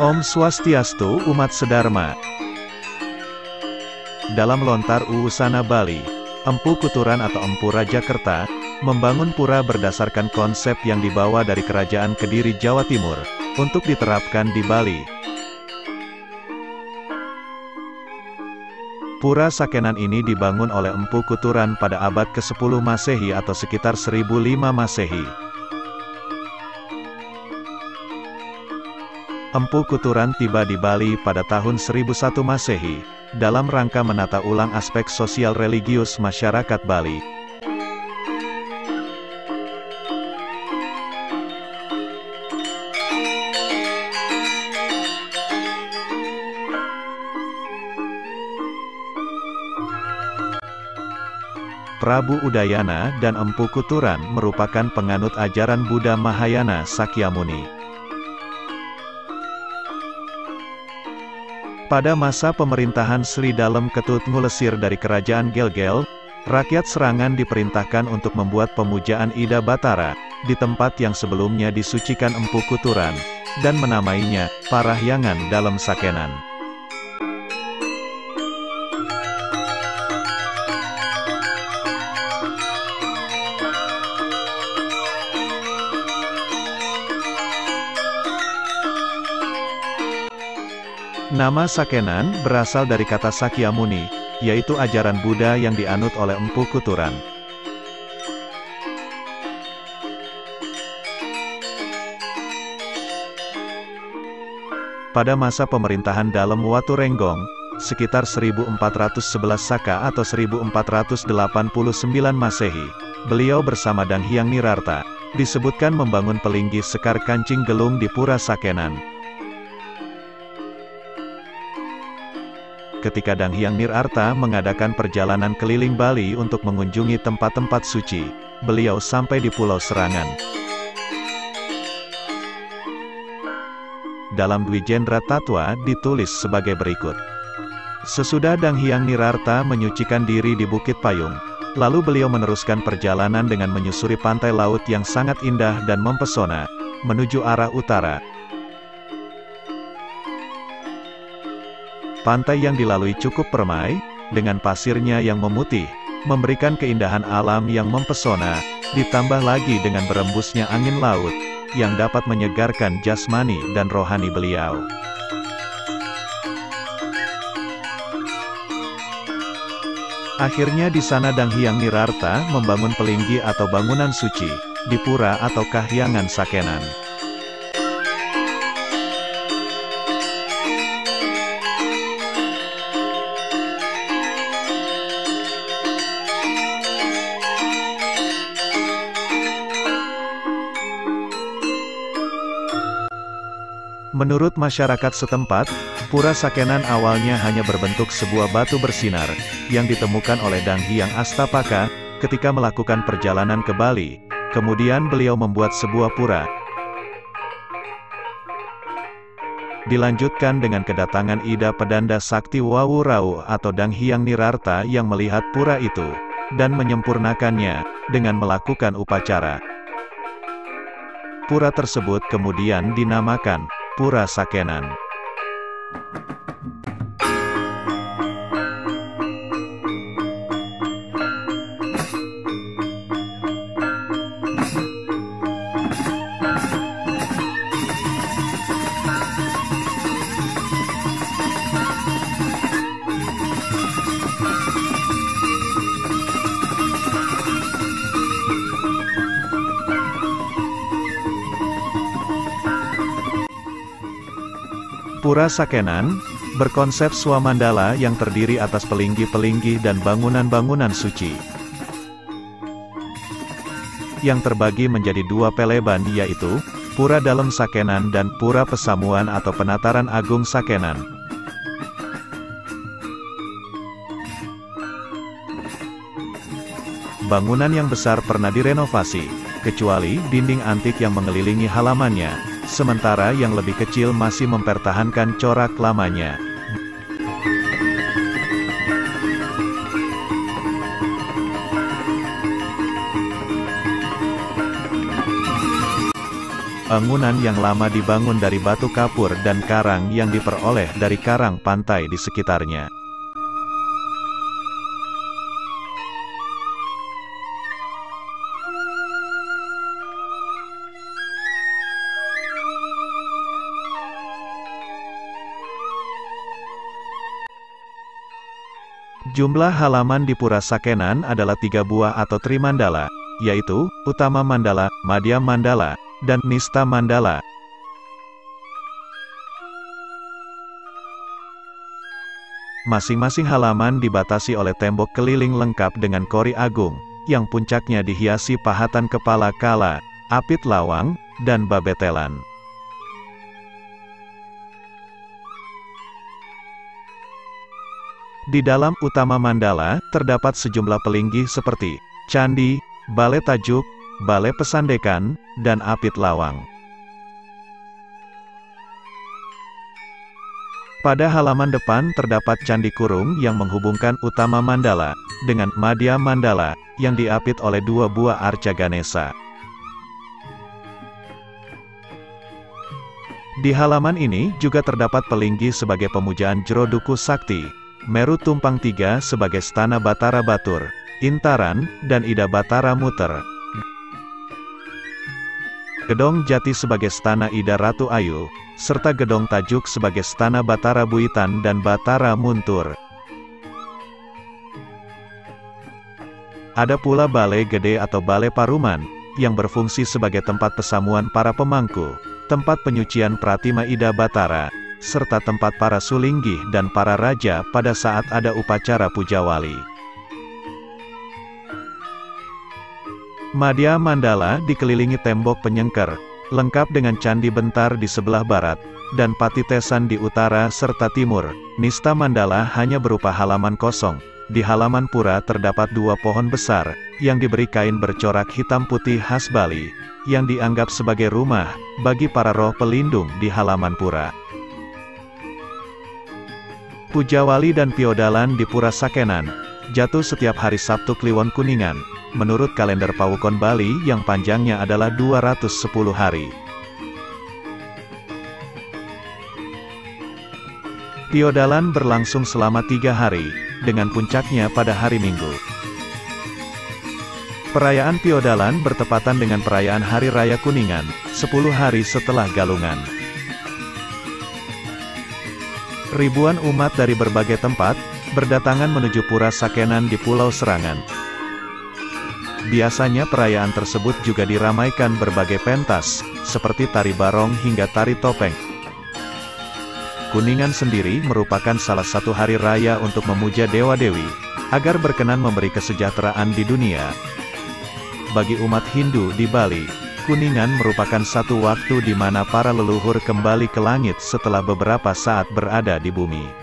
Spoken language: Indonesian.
Om Swastiastu umat sedharma. Dalam lontar Uusana Bali, Empu Kuturan atau Empu Rajakerta, membangun pura berdasarkan konsep yang dibawa dari Kerajaan Kediri Jawa Timur, untuk diterapkan di Bali. Pura Sakenan ini dibangun oleh Empu Kuturan pada abad ke-10 Masehi atau sekitar 1005 Masehi. Empu Kuturan tiba di Bali pada tahun 1001 Masehi, dalam rangka menata ulang aspek sosial religius masyarakat Bali. Prabu Udayana dan Empu Kuturan merupakan penganut ajaran Buddha Mahayana Sakyamuni. Pada masa pemerintahan Sri Dalem Ketut Ngulesir dari Kerajaan Gelgel, rakyat Serangan diperintahkan untuk membuat pemujaan Ida Batara, di tempat yang sebelumnya disucikan Empu Kuturan, dan menamainya Parahyangan dalam Sakenan. Nama Sakenan berasal dari kata Sakyamuni, yaitu ajaran Buddha yang dianut oleh Empu Kuturan. Pada masa pemerintahan Dalem Waturenggong, sekitar 1411 Saka atau 1489 Masehi, beliau bersama Dang Hyang Nirarta, disebutkan membangun Pelinggi Sekar Kancing Gelung di Pura Sakenan. Ketika Dang Hyang Nirarta mengadakan perjalanan keliling Bali untuk mengunjungi tempat-tempat suci, beliau sampai di Pulau Serangan. Dalam Dwijendra Tatwa ditulis sebagai berikut. Sesudah Dang Hyang Nirarta menyucikan diri di Bukit Payung, lalu beliau meneruskan perjalanan dengan menyusuri pantai laut yang sangat indah dan mempesona, menuju arah utara. Pantai yang dilalui cukup permai, dengan pasirnya yang memutih, memberikan keindahan alam yang mempesona, ditambah lagi dengan berembusnya angin laut, yang dapat menyegarkan jasmani dan rohani beliau. Akhirnya di sana Dang Hyang Nirarta membangun Pelinggi atau bangunan suci, di Pura atau Kahyangan Sakenan. Menurut masyarakat setempat, Pura Sakenan awalnya hanya berbentuk sebuah batu bersinar, yang ditemukan oleh Dang Hyang Astapaka, ketika melakukan perjalanan ke Bali. Kemudian beliau membuat sebuah pura. Dilanjutkan dengan kedatangan Ida Pedanda Sakti Wawurau atau Dang Hyang Nirarta yang melihat pura itu, dan menyempurnakannya, dengan melakukan upacara. Pura tersebut kemudian dinamakan Pura Sakenan. Pura Sakenan berkonsep swamandala yang terdiri atas pelinggi-pelinggi dan bangunan-bangunan suci, yang terbagi menjadi dua peleban, yaitu Pura Dalem Sakenan dan Pura Pesamuan atau Penataran Agung Sakenan. Bangunan yang besar pernah direnovasi, kecuali dinding antik yang mengelilingi halamannya, sementara yang lebih kecil masih mempertahankan corak lamanya. bangunan yang lama dibangun dari batu kapur dan karang yang diperoleh dari karang pantai di sekitarnya. Jumlah halaman di Pura Sakenan adalah 3 buah atau Trimandala, yaitu, Utama Mandala, Madhya Mandala, dan Nista Mandala. Masing-masing halaman dibatasi oleh tembok keliling lengkap dengan kori agung, yang puncaknya dihiasi pahatan kepala kala, apit lawang, dan babetelan. Di dalam Utama Mandala, terdapat sejumlah pelinggih seperti candi, balai tajuk, balai pesandekan, dan apit lawang. Pada halaman depan terdapat candi kurung yang menghubungkan Utama Mandala dengan Madhya Mandala, yang diapit oleh 2 buah arca Ganesha. Di halaman ini juga terdapat pelinggih sebagai pemujaan Jeroduku Sakti, Meru Tumpang 3 sebagai Stana Batara Batur, Intaran, dan Ida Batara Muter. Gedong Jati sebagai Stana Ida Ratu Ayu, serta Gedong Tajuk sebagai Stana Batara Buitan dan Batara Muntur. Ada pula Balai Gede atau Balai Paruman, yang berfungsi sebagai tempat pesamuan para pemangku, tempat penyucian Pratima Ida Batara, serta tempat para sulinggih dan para raja pada saat ada upacara puja wali. Madhya Mandala dikelilingi tembok penyengker, lengkap dengan candi bentar di sebelah barat, dan Patitesan di utara serta timur. Nista Mandala hanya berupa halaman kosong. Di halaman pura terdapat 2 pohon besar, yang diberi kain bercorak hitam putih khas Bali, yang dianggap sebagai rumah bagi para roh pelindung di halaman pura. Puja Wali dan Piodalan di Pura Sakenan jatuh setiap hari Sabtu Kliwon Kuningan, menurut kalender Pawukon Bali yang panjangnya adalah 210 hari. Piodalan berlangsung selama 3 hari, dengan puncaknya pada hari Minggu. Perayaan Piodalan bertepatan dengan perayaan Hari Raya Kuningan, 10 hari setelah Galungan. Ribuan umat dari berbagai tempat, berdatangan menuju Pura Sakenan di Pulau Serangan. Biasanya perayaan tersebut juga diramaikan berbagai pentas, seperti tari barong hingga tari topeng. Kuningan sendiri merupakan salah satu hari raya untuk memuja dewa-dewi, agar berkenan memberi kesejahteraan di dunia. Bagi umat Hindu di Bali, Kuningan merupakan satu waktu di mana para leluhur kembali ke langit setelah beberapa saat berada di bumi.